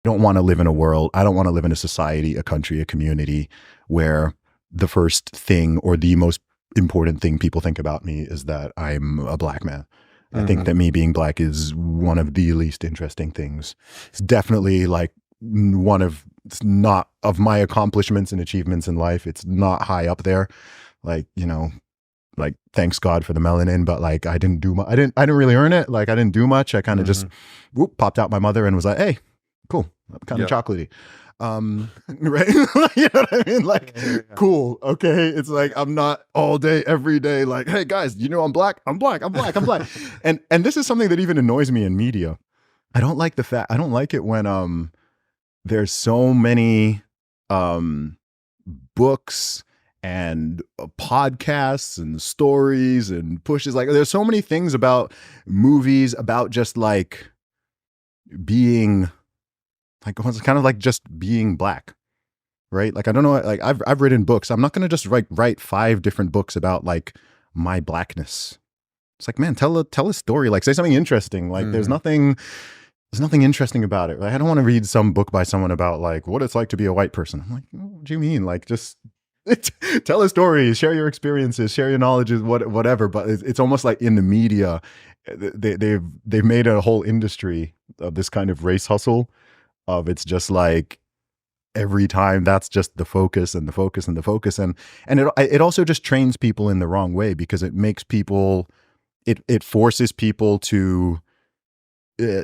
don't want to live in a world, I don't want to live in a society, a country, a community where the first thing or the most important thing people think about me is that I'm a black man. I think that me being black is one of the least interesting things. It's definitely like it's not of my accomplishments and achievements in life. It's not high up there. Like, you know, like thanks God for the melanin, but like I didn't really earn it. Like I didn't do much. I kind of just popped out my mother and was like, hey, cool. I'm kind of chocolatey. Right? You know what I mean? Like, cool. Okay. It's like, I'm not all day, every day, like, hey guys, you know, I'm black. I'm black. And this is something that even annoys me in media. I don't like it when, there's so many, books and podcasts and stories and pushes. Like there's so many things about movies about just like being like, it's kind of like just being black, right? Like, I don't know, like I've written books. I'm not going to just write 5 different books about like my blackness. It's like, man, tell a story, like say something interesting. Like there's nothing interesting about it. Right? I don't want to read some book by someone about like what it's like to be a white person. I'm like, what do you mean? Like just tell a story, share your experiences, share your knowledge, whatever. But it's almost like in the media, they've made a whole industry of this kind of race hustle. Of it's just like every time that's just the focus and the focus and the focus. And it also just trains people in the wrong way because it makes people, it forces people to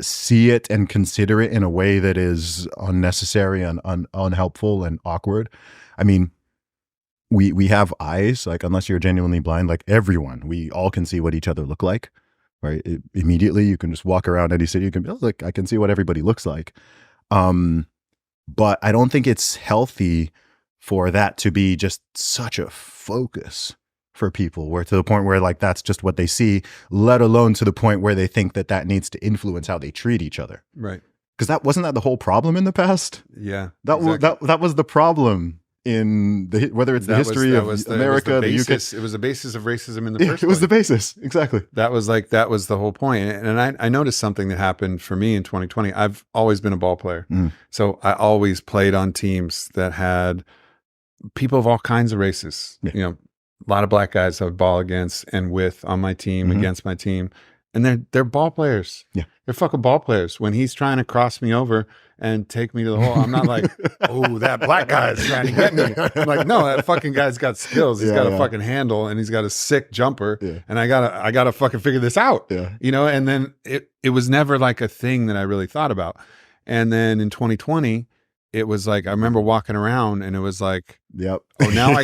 see it and consider it in a way that is unnecessary and unhelpful and awkward. I mean, we have eyes, like unless you're genuinely blind, like everyone, we all can see what each other look like, right? Immediately you can just walk around any city, you can be like, I can see what everybody looks like. But I don't think it's healthy for that to be just such a focus for people, where to the point where like that's just what they see, let alone to the point where they think that needs to influence how they treat each other. Right. Because wasn't that the whole problem in the past? Yeah. That was the problem in whether it's the history of America, the UK. It was the basis of racism in the first place. It was the basis. Exactly. That was the whole point. And I noticed something that happened for me in 2020. I've always been a ball player. So I always played on teams that had people of all kinds of races. Yeah. You know, a lot of black guys I would ball against and with on my team, against my team. And they're ball players. Yeah. They're fucking ball players. When he's trying to cross me over and take me to the hole, I'm not like, oh, that black guy's trying to get me. I'm like, no, that fucking guy's got skills. He's got a fucking handle and he's got a sick jumper. Yeah. And I gotta fucking figure this out. Yeah. You know, and then it was never like a thing that I really thought about. And then in 2020, it was like, I remember walking around and it was like, oh, now I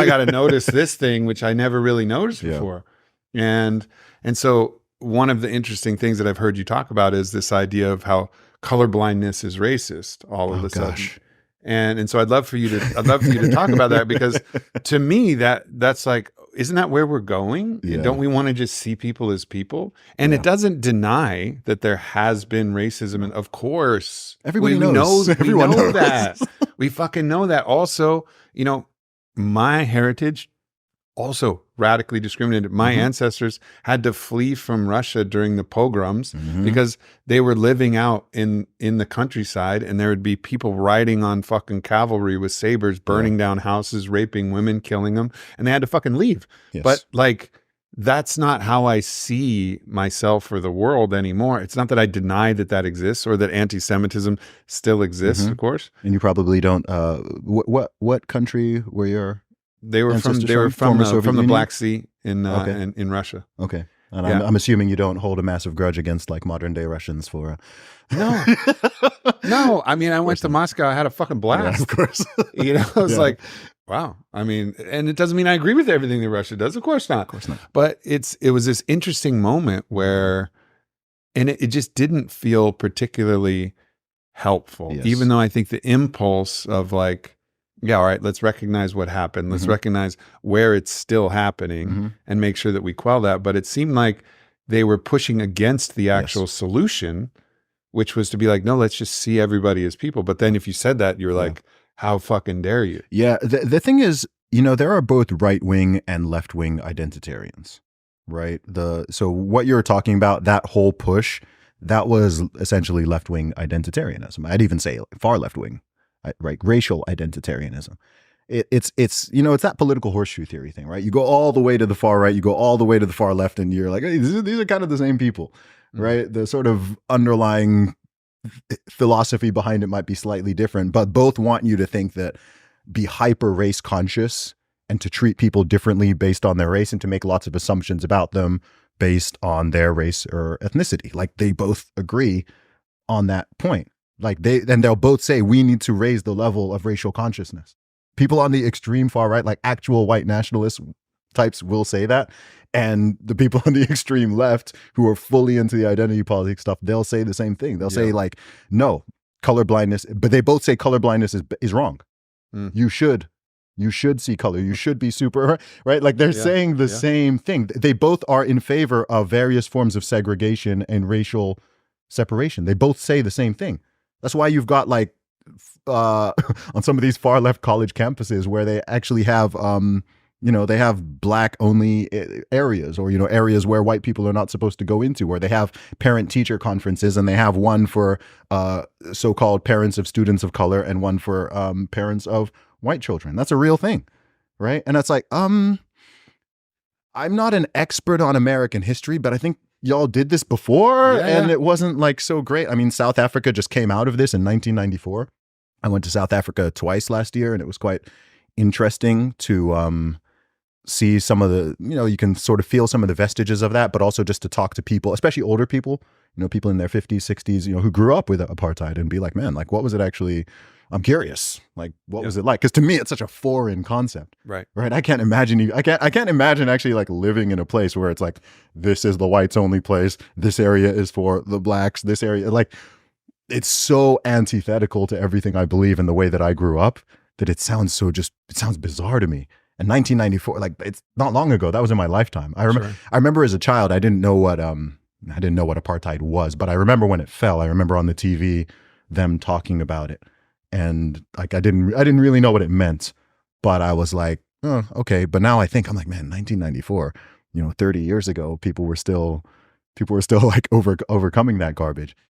gotta notice this thing, which I never really noticed before. And so one of the interesting things that I've heard you talk about is this idea of how colorblindness is racist all of a sudden. And so I'd love for you to talk about that, because to me that's like, isn't that where we're going? Yeah. Don't we want to just see people as people? And it doesn't deny that there has been racism. And of course, everybody knows. Everyone knows that. We fucking know that. Also, you know, my heritage also radically discriminated. My ancestors had to flee from Russia during the pogroms because they were living out in the countryside, and there would be people riding on fucking cavalry with sabers, burning down houses, raping women, killing them, and they had to fucking leave. Yes. But like, that's not how I see myself or the world anymore. It's not that I deny that exists or that anti-Semitism still exists, of course. And you probably don't, what country were your They were from the Black Sea in Russia. Okay. And I'm assuming you don't hold a massive grudge against like modern day Russians for No. No. I mean, I went to Moscow, I had a fucking blast. Yeah, of course. You know, I was like, wow. I mean, and it doesn't mean I agree with everything that Russia does. Of course not. Of course not. But it was this interesting moment where, and it just didn't feel particularly helpful, even though I think the impulse of like, yeah, all right, let's recognize what happened. Let's recognize where it's still happening and make sure that we quell that. But it seemed like they were pushing against the actual solution, which was to be like, no, let's just see everybody as people. But then if you said that, you're like, how fucking dare you? Yeah, the thing is, you know, there are both right-wing and left-wing identitarians, right? So what you're talking about, that whole push, that was essentially left-wing identitarianism. I'd even say far left-wing, right? Racial identitarianism. It's it's that political horseshoe theory thing, right? You go all the way to the far right, you go all the way to the far left, and you're like, hey, these are kind of the same people, right? The sort of underlying philosophy behind it might be slightly different, but both want you to think that, be hyper race conscious and to treat people differently based on their race and to make lots of assumptions about them based on their race or ethnicity. Like they both agree on that point. Like they'll both say we need to raise the level of racial consciousness. People on the extreme far right, like actual white nationalist types, will say that. And the people on the extreme left who are fully into the identity politics stuff, they'll say the same thing. They'll say like, no, colorblindness, but they both say colorblindness is wrong. You should see color. You should be super, right? Like they're saying the same thing. They both are in favor of various forms of segregation and racial separation. They both say the same thing. That's why you've got like on some of these far left college campuses where they actually have they have black only areas, or areas where white people are not supposed to go into, where they have parent teacher conferences, and they have one for so-called parents of students of color and one for parents of white children. That's a real thing, right? And it's like I'm not an expert on American history, but I think y'all did this before, and it wasn't like so great. I mean, South Africa just came out of this in 1994. I went to South Africa twice last year, and it was quite interesting to see some of the, you can sort of feel some of the vestiges of that, but also just to talk to people, especially older people, people in their 50s, 60s, who grew up with apartheid, and be like, man, like, what was it actually? I'm curious, like, what was it like? Because to me, it's such a foreign concept, right? I can't imagine I can't imagine actually like living in a place where it's like, this is the whites only place, this area is for the blacks, this area, like, it's so antithetical to everything I believe in the way that I grew up that it sounds bizarre to me. And 1994, like, it's not long ago. That was in my lifetime. I remember as a child, I didn't know what apartheid was, but I remember when it fell. I remember on the TV them talking about it, and like I didn't really know what it meant, but I was like, oh, okay. But now I'm like, man, 1994, 30 years ago, people were still like overcoming that garbage.